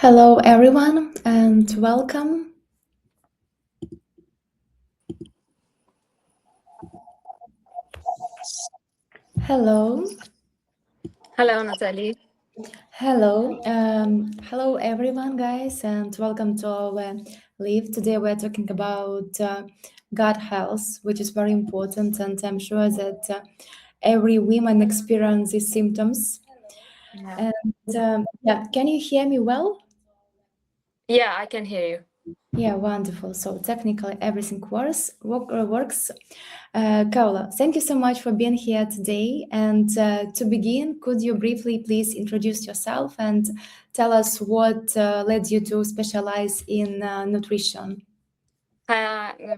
Hello, everyone, and welcome. Hello. Hello, Natalie. Hello. Hello, everyone, guys, and welcome to our live. Today, we're talking about gut health, which is very important, and I'm sure that every woman experiences these symptoms. Yeah. And yeah, can you hear me well? Yeah, I can hear you. Yeah, wonderful. So technically everything works. Kaula, thank you so much for being here today. And to begin, could you briefly please introduce yourself and tell us what led you to specialize in nutrition?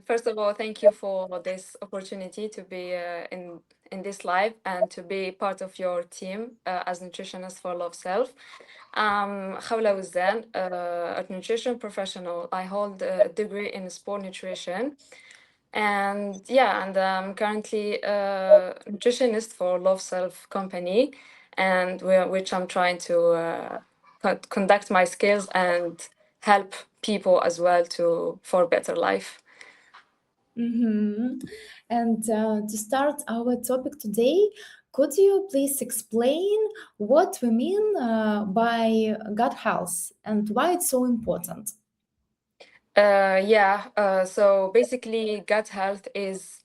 First of all, thank you for this opportunity to be in this live and to be part of your team as nutritionist for LoveSelf. Khawla Wizdan, a nutrition professional. I hold a degree in sport nutrition. And yeah, and I'm currently a nutritionist for LoveSelf company, and which I'm trying to conduct my skills and help people as well for better life. Mm-hmm. And to start our topic today, could you please explain what we mean by gut health and why it's so important? So basically, gut health is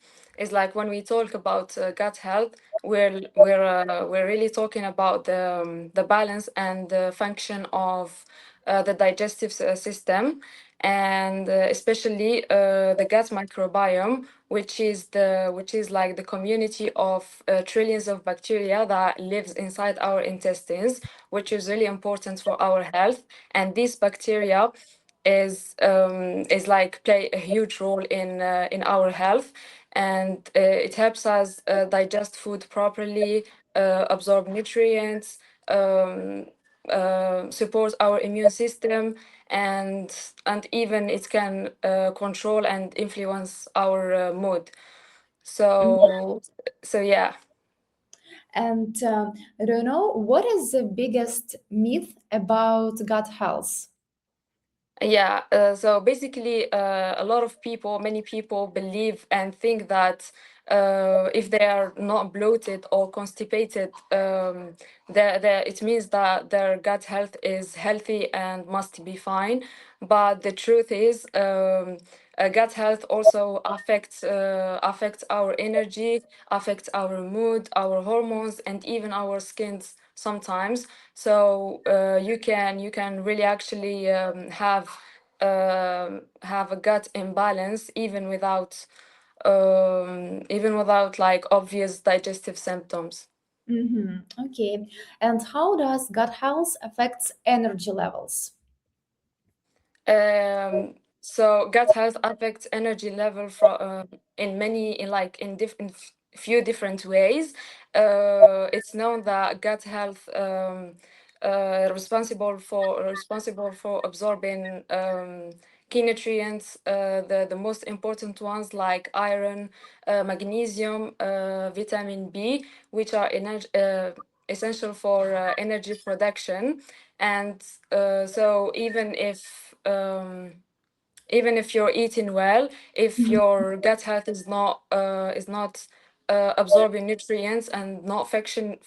like when we talk about gut health, we're really talking about the balance and the function of the digestive system, and especially the gut microbiome, which is like the community of trillions of bacteria that lives inside our intestines, which is really important for our health. And these bacteria is like play a huge role in our health, and it helps us digest food properly, absorb nutrients, um, support our immune system, and even it can control and influence our mood. So yeah. And I don't know, what is the biggest myth about gut health? So basically, a lot of people, many people believe and think that if they are not bloated or constipated, it means that their gut health is healthy and must be fine. But the truth is, gut health also affects our energy, affects our mood, our hormones, and even our skins sometimes. So you can really actually have a gut imbalance even without like obvious digestive symptoms. Mm-hmm. Okay. And how does gut health affect energy levels? So gut health affects energy level from in many in like in different few different ways. It's known that gut health responsible for absorbing key nutrients, the most important ones like iron, magnesium, vitamin B, which are essential for energy production. And so even if you're eating well, if your gut health is not absorbing nutrients and not functioning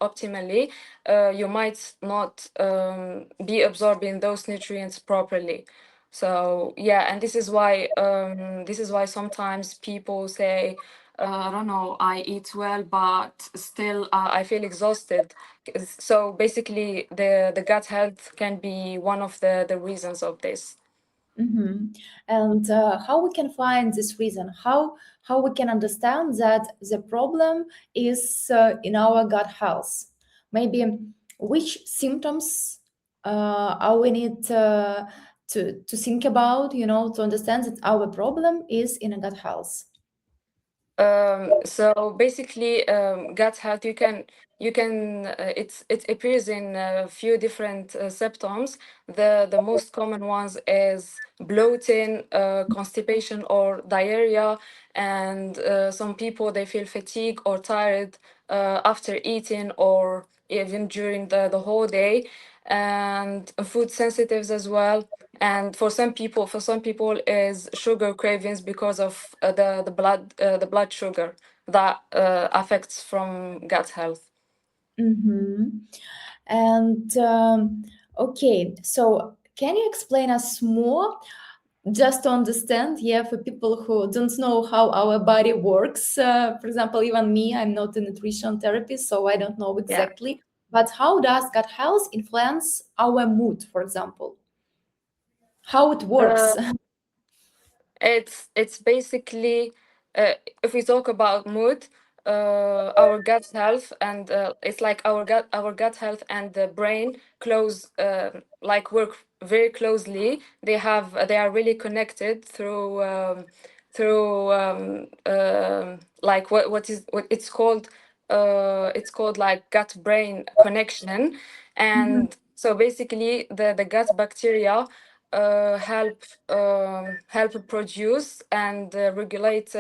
optimally, you might not be absorbing those nutrients properly. So yeah, and this is why sometimes people say, I don't know, I eat well, but still I feel exhausted. So basically, the gut health can be one of the reasons of this. Mhm. And how we can find this reason? How we can understand that the problem is in our gut health? Maybe which symptoms are we need to think about? To understand that our problem is in a gut health. So basically, gut health, it appears in a few different symptoms. The most common ones is bloating, constipation, or diarrhea, and some people they feel fatigue or tired after eating or even during the whole day, and food sensitives as well. And for some people is sugar cravings because of the blood sugar that affects from gut health. Mm-hmm. And okay, so can you explain us more, just to understand, yeah, for people who don't know how our body works? For example, even me, I'm not a nutrition therapist, so I don't know Yeah. exactly. But how does gut health influence our mood, for example? How it Uh, works? it's basically if we talk about mood, our gut health and it's like our gut health and the brain close like work very closely. They are really connected through like what it's called like gut brain connection. Mhm, And so basically the gut bacteria help produce and regulate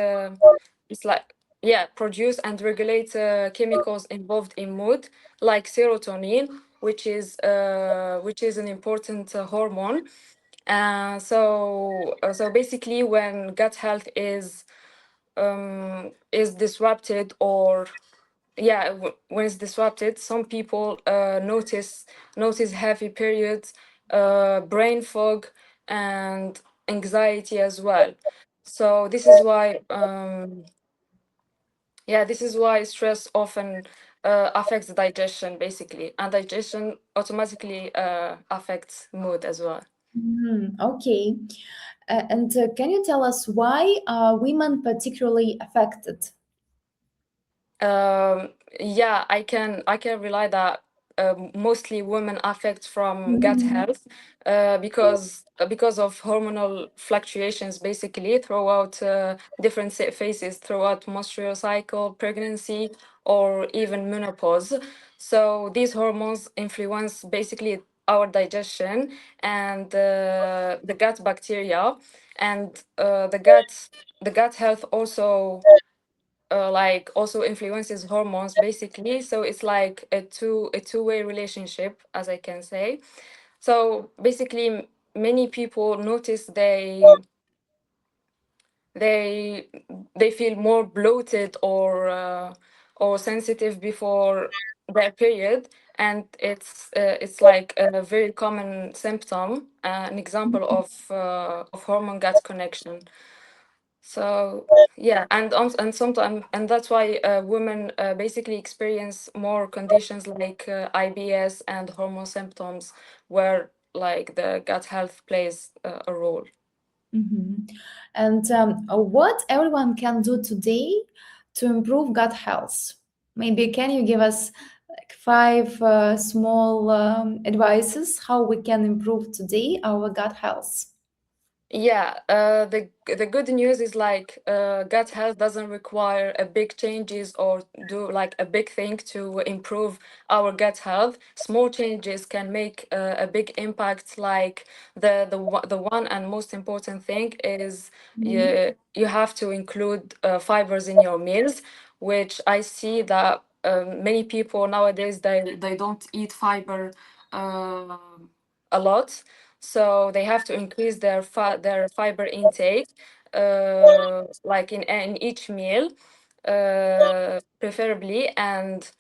it's like yeah produce and regulate chemicals involved in mood, like serotonin, which is an important hormone. So basically when gut health is disrupted, or yeah when it's disrupted, some people notice heavy periods, brain fog, and anxiety as well. So this is why stress often affects digestion basically, and digestion automatically affects mood as well. okay. And can you tell us why are women particularly affected? Yeah, I can rely that mostly women affect from gut health because of hormonal fluctuations basically throughout different phases throughout menstrual cycle, pregnancy, or even menopause. So these hormones influence basically our digestion and the gut bacteria, and the gut health also like also influences hormones basically. So it's like a two-way relationship, as I can say. So basically many people notice they they feel more bloated or sensitive before their period, and it's like a very common symptom, an example of hormone gut connection. So yeah, and sometimes, and that's why women basically experience more conditions like IBS and hormone symptoms, where like the gut health plays a role. Mhm. And what everyone can do today to improve gut health? Maybe can you give us like five small advices how we can improve today our gut health. Yeah, the good news is like gut health doesn't require a big changes or do like a big thing to improve our gut health. Small changes can make a big impact. Like the one and most important thing is Mhm. you have to include fibers in your meals, which I see that many people nowadays they don't eat fiber uh, a lot, so they have to increase their fiber intake, like in each meal, preferably, and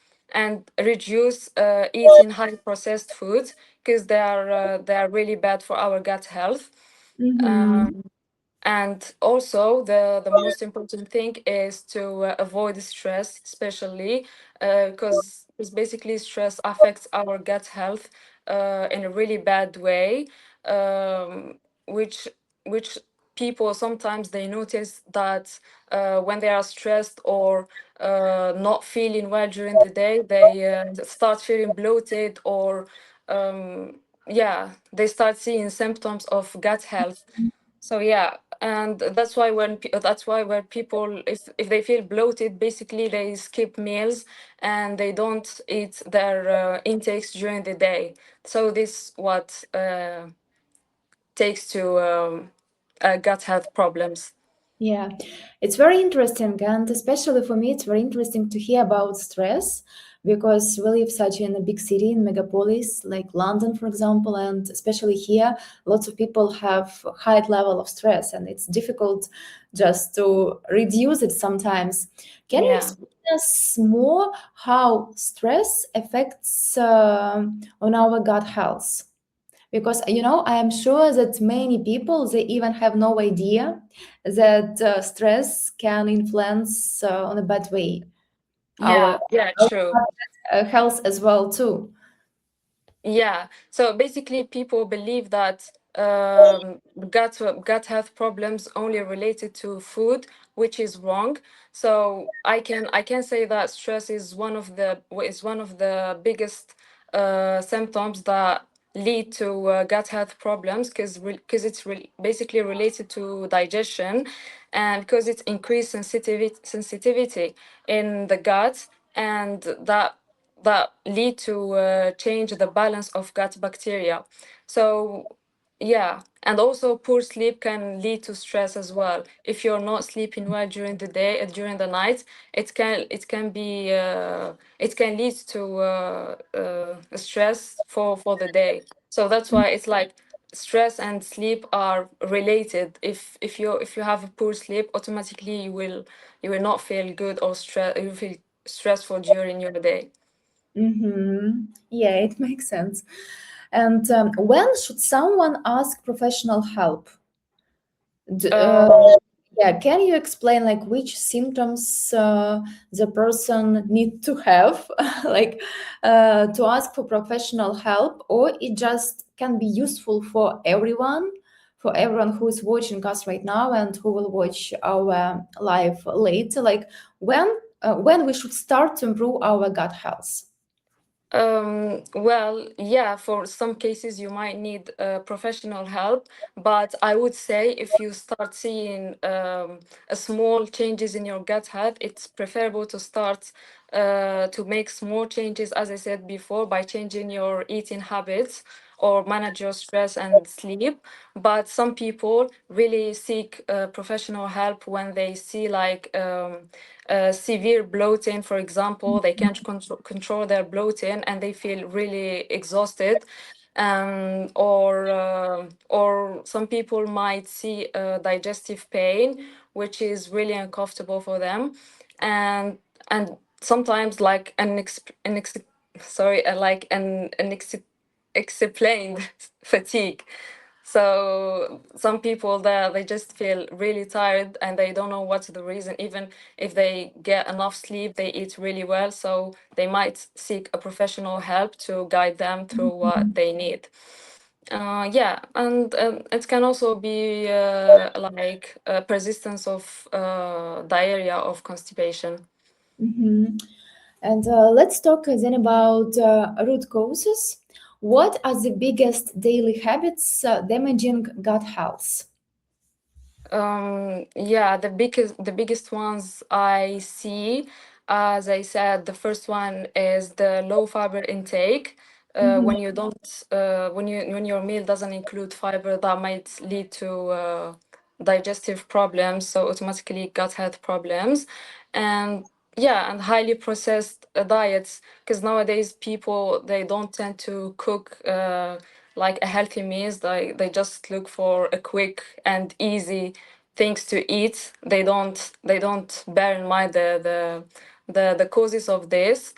reduce eating high processed foods because they are really bad for our gut health. Mm-hmm. Um, and also, the most important thing is to avoid stress, especially because basically stress affects our gut health in a really bad way, um, which which people sometimes they notice that when they are stressed or not feeling well during the day, they start feeling bloated or yeah, they start seeing symptoms of gut health. So yeah, and that's why where people, if they feel bloated, basically they skip meals and they don't eat their intakes during the day. So this what takes to gut health problems. Yeah, it's very interesting, and especially for me, it's very interesting to hear about stress because we live such in a big city in megapolis like London, for example, and especially here, lots of people have high level of stress, and it's difficult just to reduce it sometimes. Can you Yeah. explain us more how stress affects on our gut health? Because I am sure that many people they even have no idea that stress can influence on a bad way Yeah, yeah, our true. health as well too. Yeah. So basically, people believe that gut health problems only related to food, which is wrong. So I can say that stress is one of the biggest symptoms that lead to gut health problems because basically related to digestion, and because it's increased sensitivity in the gut, and that lead to change the balance of gut bacteria. So yeah, and also poor sleep can lead to stress as well. If you're not sleeping well during the day, during the night, it can lead to stress for the day. So that's why it's like stress and sleep are related. If you have a poor sleep, automatically you will not feel good or stress. You feel stressful during your day. Yeah, it makes sense. And when should someone ask professional help? D- uh, Um, yeah, can you explain like which symptoms the person need to have, like to ask for professional help, or it just can be useful for everyone who is watching us right now and who will watch our live later, like when we should start to improve our gut health? well, yeah, for some cases you might need professional help, but I would say if you start seeing a small changes in your gut health, it's preferable to start to make small changes, as I said before, by changing your eating habits or manage your stress and sleep. But some people really seek professional help when they see like severe bloating, for example. They can't control their bloating and they feel really exhausted. Or some people might see digestive pain, which is really uncomfortable for them, and sometimes like sorry, like an explained fatigue. So some people there they just feel really tired and they don't know what's the reason. Even if they get enough sleep, they eat really well. So they might seek a professional help to guide them through what they need. Yeah, and it can also be like persistence of diarrhea of constipation. Mhm. And let's talk then about root causes. What are the biggest daily habits damaging gut health? Yeah, the biggest ones I see, as I said, the first one is the low fiber intake. Mhm. When you don't, when your meal doesn't include fiber, that might lead to digestive problems, so automatically gut health problems, and yeah, and highly processed diets, because nowadays people they don't tend to cook. Like a healthy meals, they just look for a quick and easy things to eat. They don't bear in mind the causes of this.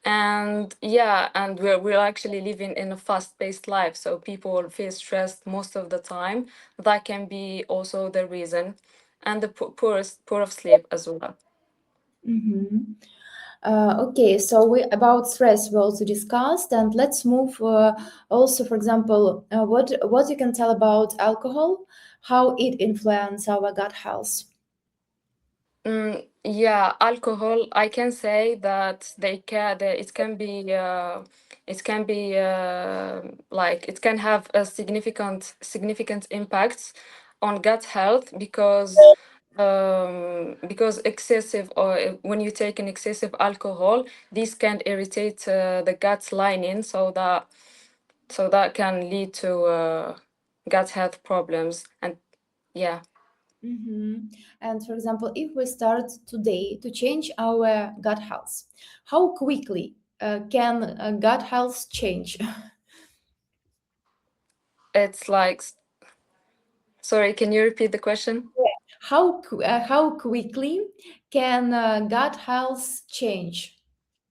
And yeah, and we're actually living in a fast-paced life, so people feel stressed most of the time. That can be also the reason, and the poor of sleep as well. Mhm. Okay, so we about stress we also discussed, and let's move also, for example, what you can tell about alcohol, how it influence our gut health. Yeah, alcohol. I can say that it can be like it can have a significant impacts on gut health, because excessive, or when you take an excessive alcohol, this can irritate the gut lining, so that can lead to gut health problems. And yeah. Mhm. And for example, if we start today to change our gut health, how quickly can gut health change? It's like, sorry, can you repeat the question? How quickly can gut health change?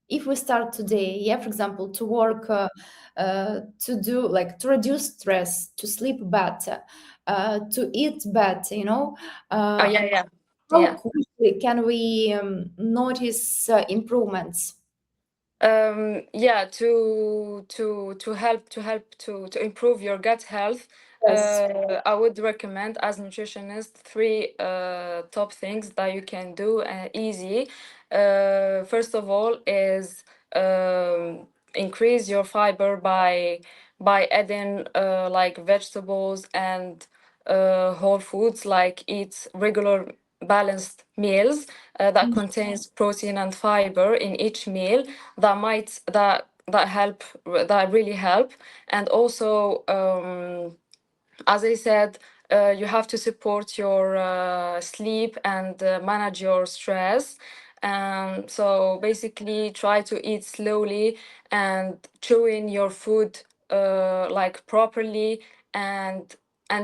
If we start today, yeah, for example, to work, to do like to reduce stress, to sleep better, to eat better, Oh, uh, yeah, yeah, how yeah. quickly can we notice improvements? Yeah, to improve your gut health, Yes. I would recommend, as nutritionist, three top things that you can do easy. First of all is increase your fiber by adding like vegetables and whole foods, like eat regular balanced meals that contains protein and fiber in each meal. That really help. And also, as I said, you have to support your sleep and manage your stress. So basically, try to eat slowly and chewing your food like properly, and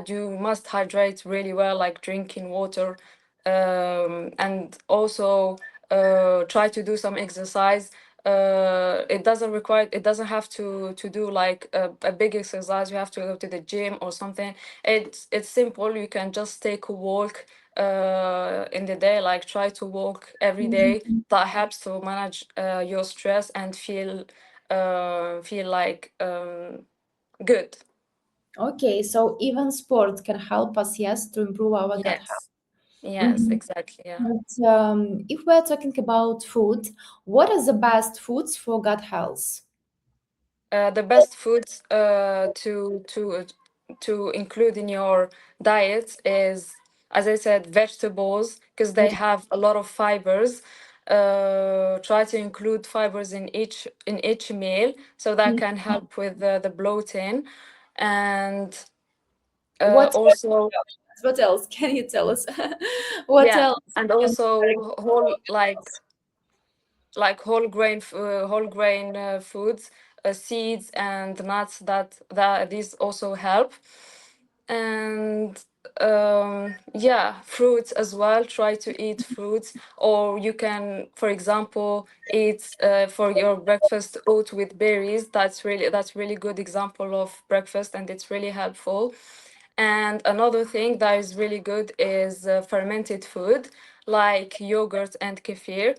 you must hydrate really well, like drinking water, and also try to do some exercise. It doesn't have to do like a big exercise. You have to go to the gym or something. It's simple. You can just take a walk in the day, like try to walk every day. Mhm. That helps to manage your stress and feel like good. Okay, so even sport can help us, yes, to improve our gut health. Yes, yes, Mhm. exactly, yeah. But if we're talking about food, what are the best foods for gut health? The best foods to include in your diet is, as I said, vegetables, because they have a lot of fibers. Try to include fibers in each meal, so that Mhm. can help with the bloating. And What also, what else can you tell us? What yeah, else and can also whole grain foods, seeds and nuts, that these also help. And yeah, fruits as well. Try to eat fruits, or you can, for example, eat for your breakfast oat with berries. That's really good example of breakfast, and it's really helpful. And another thing that is really good is fermented food, like yogurt and kefir.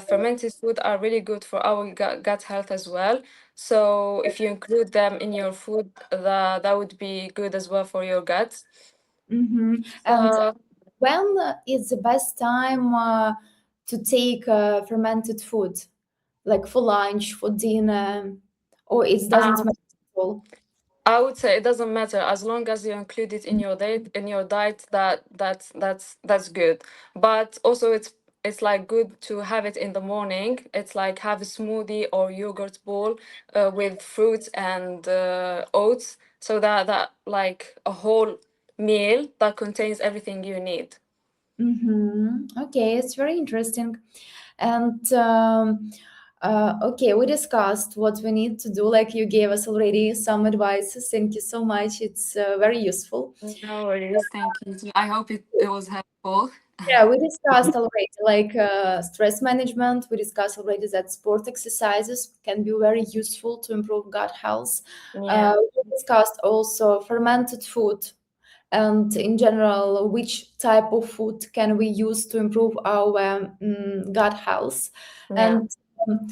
Fermented food are really good for our gut health as well. So if you include them in your food, that would be good as well for your gut. And So when is the best time to take fermented food? like for lunch, for dinner, or it doesn't Um, matter at all? I would say it doesn't matter as long as you include it in your diet. That's good. But also it's like good to have it in the morning. It's like have a smoothie or yogurt bowl with fruits and oats, so that like a whole meal that contains everything you need. Okay, it's very interesting. And okay, we discussed what we need to do. Like you gave us already some advices. Thank you so much. It's very useful. No worries, thank you. I hope it was helpful. Yeah, we discussed already like stress management. We discussed already that sport exercises can be very useful to improve gut health. Yeah, We discussed also fermented food and in general which type of food can we use to improve our gut health. yeah. And um,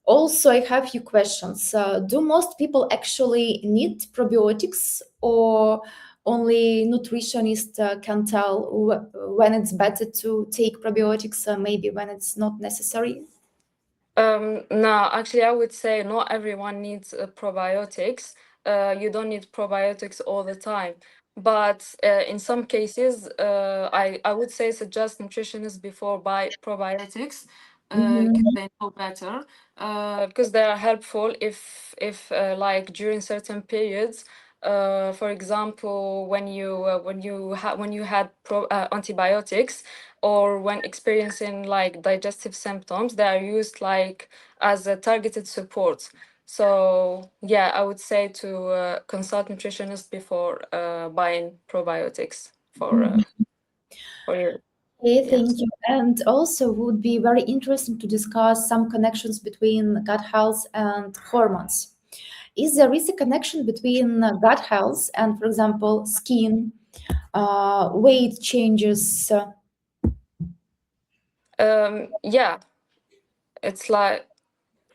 also I have a few questions. Do most people actually need probiotics, or only nutritionists can tell when it's better to take probiotics, maybe when it's not necessary? No, actually, I would say not everyone needs probiotics. You don't need probiotics all the time. But in some cases, I would say suggest nutritionists before buy probiotics because Mhm. they know better. Because they are helpful if like during certain periods. For example, when you had antibiotics, or when experiencing like digestive symptoms, they are used like as a targeted support. So yeah, I would say to consult nutritionist before buying probiotics for your Okay, thank yes. you. And also would be very interesting to discuss some connections between gut health and hormones. Is there is a connection between gut health and, for example, skin, weight changes? Yeah, it's like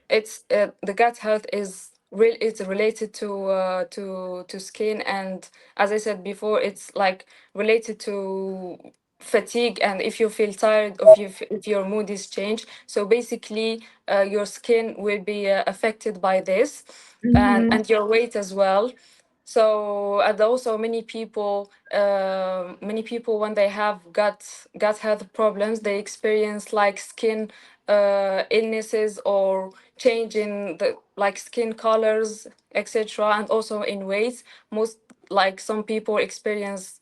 it's the gut health is real. It's related to skin, and as I said before, it's like related to fatigue, and if you feel tired, if your mood is changed, so basically your skin will be affected by this, Mhm, and your weight as well. So and also many people when they have gut health problems, they experience like skin illnesses or change in the like skin colors, etc., and also in weight. Most like some people experience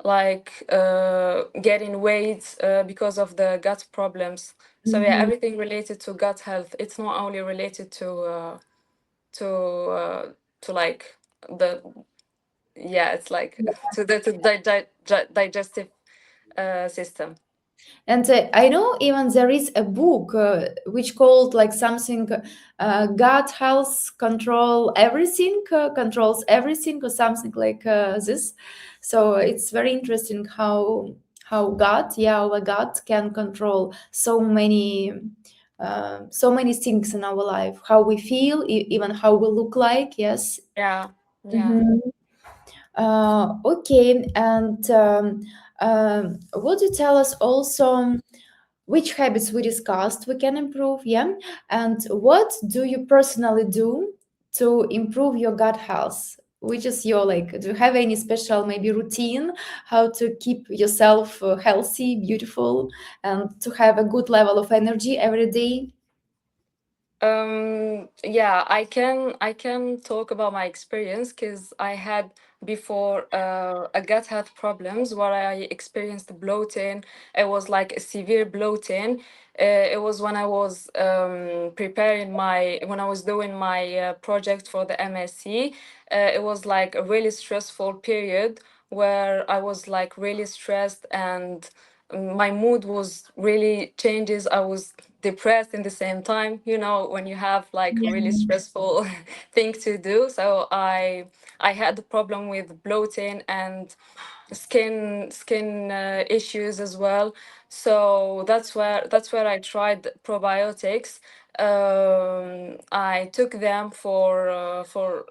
like getting weight because of the gut problems. So yeah, mhm. everything related to gut health. It's not only related to uh, to like the yeah, it's like to the digestive system. And I know even there is a book which called like something gut health controls everything, or something like this. So it's very interesting how gut, yeah, our gut can control so many things in our life, how we feel, even how we look like. Yes. Yeah, yeah. Mhm. Okay, and would you tell us also which habits we discussed we can improve? Yeah, and what do you personally do to improve your gut health? Which is your like? Do you have any special maybe routine how to keep yourself healthy, beautiful, and to have a good level of energy every day? Yeah, I can talk about my experience because I had before a gut health problems where I experienced bloating. It was like a severe bloating. It was when I was preparing my when I was doing my project for the MSc. It was like a really stressful period where I was like really stressed, and my mood was really changes. I was depressed in the same time, when you have like really Yeah. stressful thing to do. So I had the problem with bloating and skin issues as well. So that's where I tried probiotics. I took them for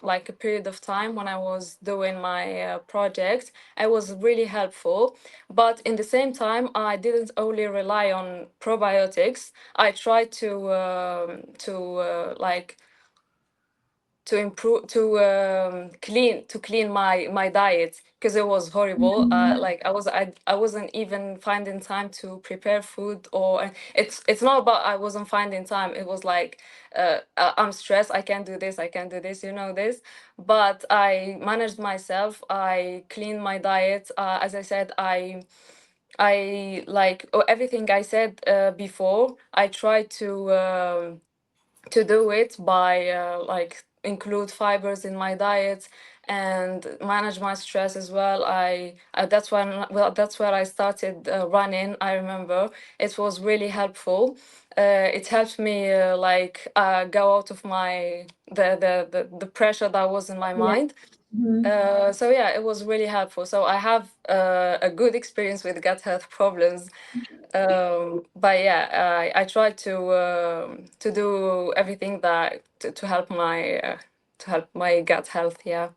like a period of time when I was doing my project. It was really helpful, but in the same time I didn't only rely on probiotics. probiotics, I tried like to improve to clean my diet, because it was horrible. Like I wasn't even finding time to prepare food, or it's not about I wasn't finding time. It was like I'm stressed, I can't do this, I can't do this, you know this. But I managed myself, I cleaned my diet. As I said, I like everything I said before. I tried to do it by like include fibers in my diet and manage my stress as well. That's where I started running. I remember it was really helpful. It helped me go out of the pressure that was in my Yeah. mind. Mhm. So yeah, it was really helpful. So I have a good experience with gut health problems. But yeah, I try to do everything that to help my gut health. Yeah.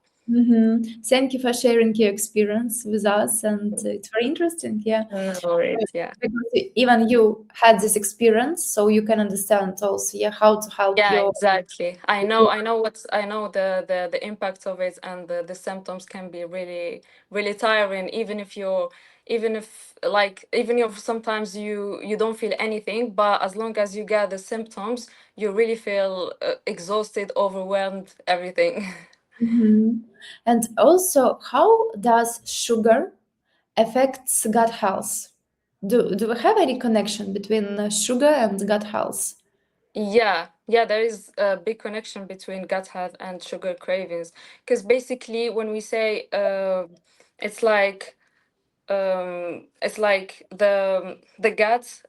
Thank you for sharing your experience with us, and it's very interesting. Yeah, No worries. Yeah. because even you had this experience, so you can understand also, yeah, how to help Yeah, your. exactly. I know the impact of it, and the symptoms can be really, really tiring, even if sometimes you don't feel anything, but as long as you get the symptoms, you really feel exhausted, overwhelmed, everything. Mhm. And also, how does sugar affects gut health? Do we have any connection between sugar and gut health? Yeah, there is a big connection between gut health and sugar cravings, because basically when we say it's like it's like the gut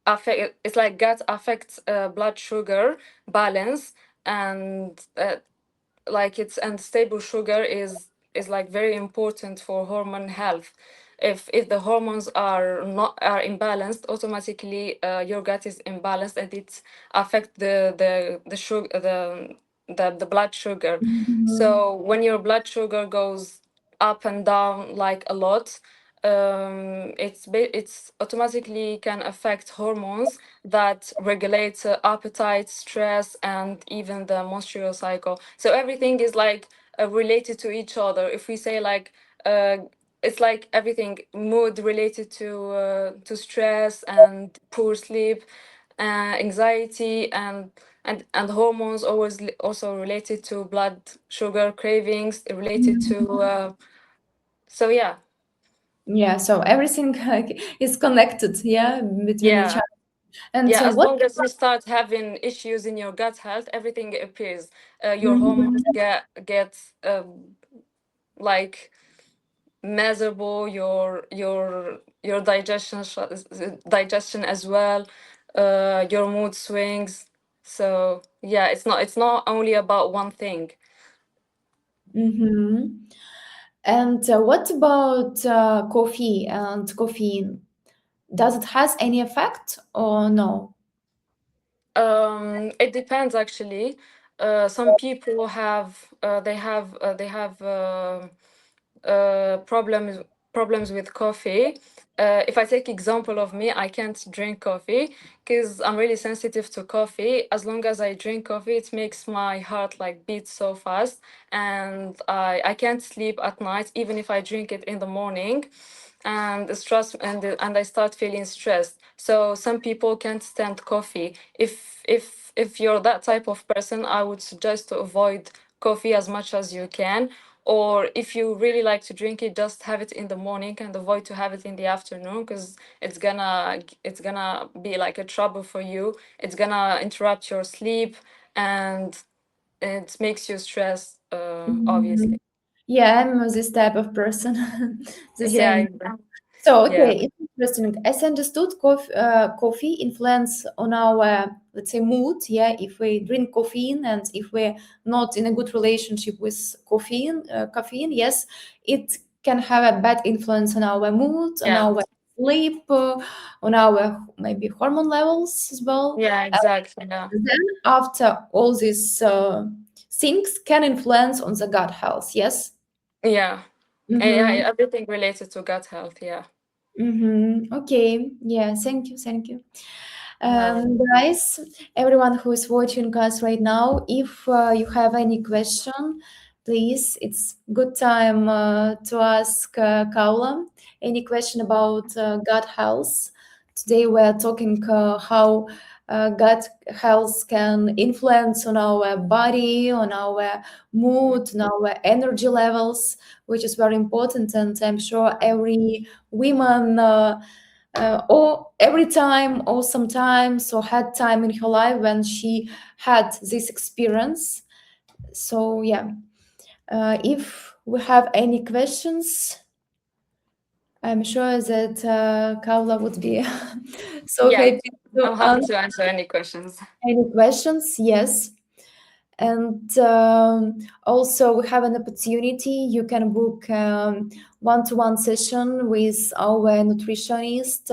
affect it's like gut affects blood sugar balance, and like it's and stable sugar is like very important for hormone health. If the hormones are imbalanced, automatically your gut is imbalanced, and it affect the sugar the blood sugar. Mhm. So when your blood sugar goes up and down like a lot, it's automatically can affect hormones that regulate appetite, stress, and even the menstrual cycle. So everything is like related to each other. If we say like uh, it's like everything, mood related to stress and poor sleep, anxiety, and hormones always also related to blood sugar cravings, related to so yeah. Yeah, so everything is connected, yeah, between each Yeah. other. And Yeah, so as what? long as you start having issues in your gut health, everything appears. Your hormones Mhm. get like measurable. Your digestion as well. Your mood swings. So yeah, it's not only about one thing. Mhm. And what about coffee and caffeine? Does it has any effect or no? It depends actually. Some people have they have problems with coffee. If I take example of me, I can't drink coffee because I'm really sensitive to coffee. As long as I drink coffee, it makes my heart like beat so fast, and I can't sleep at night even if I drink it in the morning, and stress and I start feeling stressed. So some people can't stand coffee. If you're that type of person, I would suggest to avoid coffee as much as you can. Or if you really like to drink it, just have it in the morning and avoid to have it in the afternoon, because it's gonna be like a trouble for you. It's gonna interrupt your sleep, and it makes you stressed, Mhm. obviously. Yeah, I'm this type of person. The Yeah, same. So, yeah, okay, it's interesting. As understood, coffee influence on our, let's say, mood. Yeah, if we drink caffeine and if we're not in a good relationship with caffeine, yes, it can have a bad influence on our mood, on yeah, our sleep, on our maybe hormone levels as well. yeah, exactly. Yeah. Then, after all these things can influence on the gut health. Yes. Yeah. Yeah, Mm-hmm. everything related to gut health. Yeah. Mm-hmm. Okay. Yeah. Thank you. Thank you. No. Guys, everyone who is watching us right now, if you have any question, please, it's good time to ask Kaula any question about gut health. Today we are talking how gut health can influence on our body, on our mood, on our energy levels, which is very important. And I'm sure every woman or every time or sometimes or had time in her life when she had this experience. So yeah, if we have any questions, I'm sure that Kaula would be so Yeah, happy to I'm happy answer to answer any questions. any questions. Yes. And also, we have an opportunity. You can book one-to-one session with our nutritionist.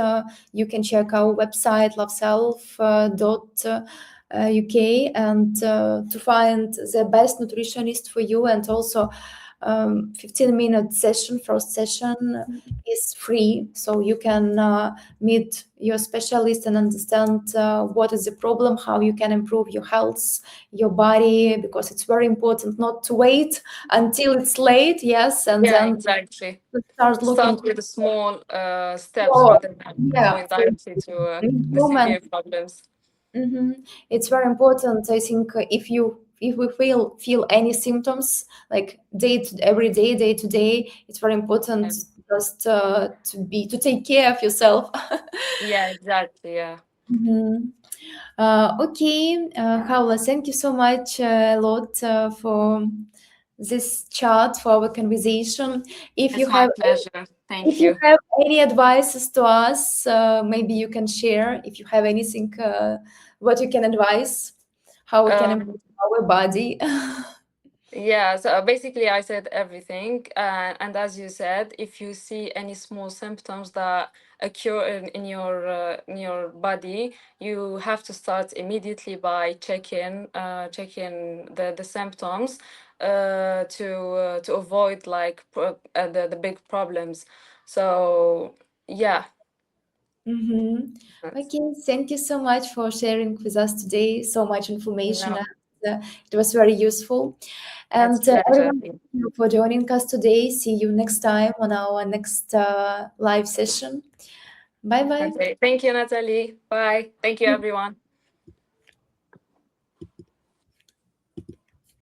You can check our website, loveself.uk, and to find the best nutritionist for you. And also, 15-minute session, first session is free, so you can meet your specialist and understand what is the problem, how you can improve your health, your body, because it's very important not to wait until it's late. Yes, and Yeah, then exactly. to start looking Start with the small steps for, rather than yeah, going for directly to the improvement. severe problems. Hmm. It's very important. I think if we feel any symptoms like every day, day to day, it's very important Yeah, just to take care of yourself. yeah, exactly. Yeah, Mhm. Okay, Paula, thank you so much a lot for this chat, for our conversation. If you it's my have pleasure. if Thank you you. have any advices to us, maybe you can share. If you have anything, what you can advise, how we can Um, improve our body. Yeah, so basically, I said everything. And as you said, if you see any small symptoms that occur in your body, you have to start immediately by checking the symptoms to avoid like the big problems. So yeah, Mm-hmm. that's, Okay, thank you so much for sharing with us today so much information. no, And, it was very useful. it's And pleasure. everyone, thank you for joining us today. See you next time on our next live session. Bye bye. Okay, thank you, Natalie. Bye. Thank you, everyone.